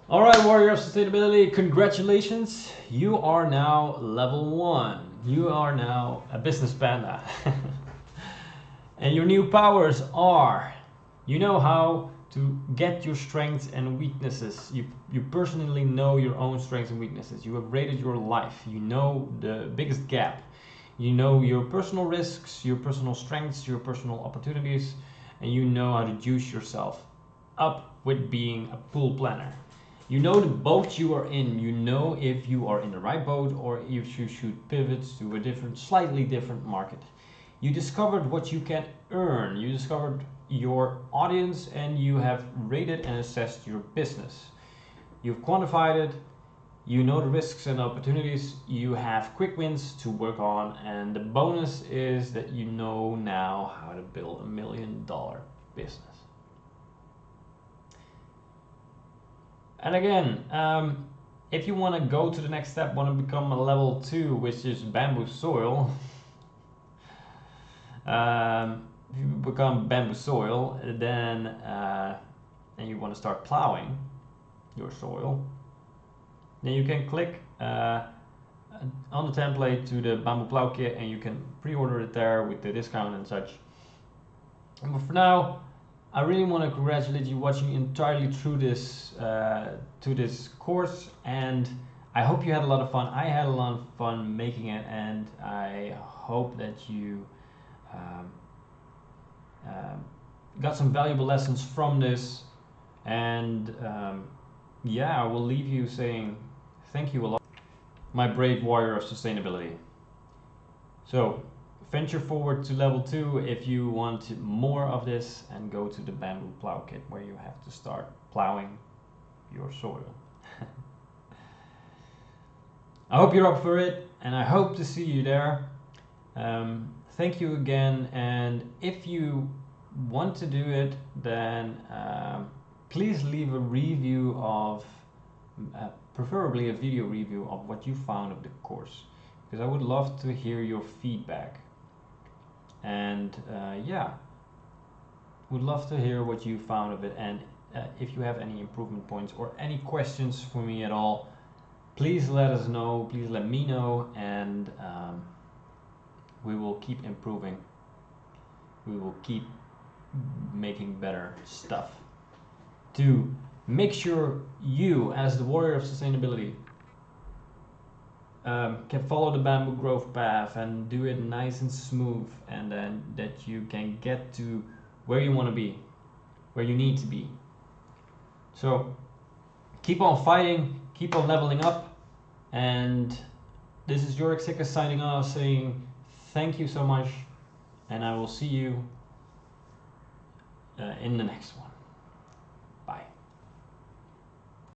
All right, Warrior of Sustainability, congratulations. You are now level 1. You are now a business panda. And your new powers are, you know how to get your strengths and weaknesses. You personally know your own strengths and weaknesses. You have rated your life. You know the biggest gap. You know your personal risks, your personal strengths, your personal opportunities, and you know how to juice yourself up with being a pool planner. You know the boat you are in. You know if you are in the right boat or if you should pivot to a different, slightly different market. You discovered what you can earn. You discovered your audience and you have rated and assessed your business. You've quantified it. You know the risks and opportunities. You have quick wins to work on. And the bonus is that you know now how to build $1 million business. And again, if you want to go to the next step, want to become a level 2, which is bamboo soil, if you become bamboo soil, then and you want to start plowing your soil, then you can click on the template to the bamboo plow kit and you can pre-order it there with the discount and such. But for now, I really want to congratulate you watching entirely through this to this course, and I hope you had a lot of fun. I had a lot of fun making it, and I hope that you got some valuable lessons from this. And yeah, I will leave you saying thank you a lot, my brave warrior of sustainability. So venture forward to level 2 if you want more of this, and go to the bamboo plow kit where you have to start plowing your soil. I hope you're up for it, and I hope to see you there. Thank you again, and if you want to do it, then please leave a review of, preferably a video review of what you found of the course, because I would love to hear your feedback. And yeah, would love to hear what you found of it, and if you have any improvement points or any questions for me at all, please let us know, please let me know, and we will keep improving. We will keep making better stuff to make sure you, as the warrior of sustainability, can follow the bamboo growth path and do it nice and smooth, and then that you can get to where you want to be, where you need to be. So keep on fighting, keep on leveling up, and this is Jorik Sikker signing off, saying thank you so much, and I will see you in the next one.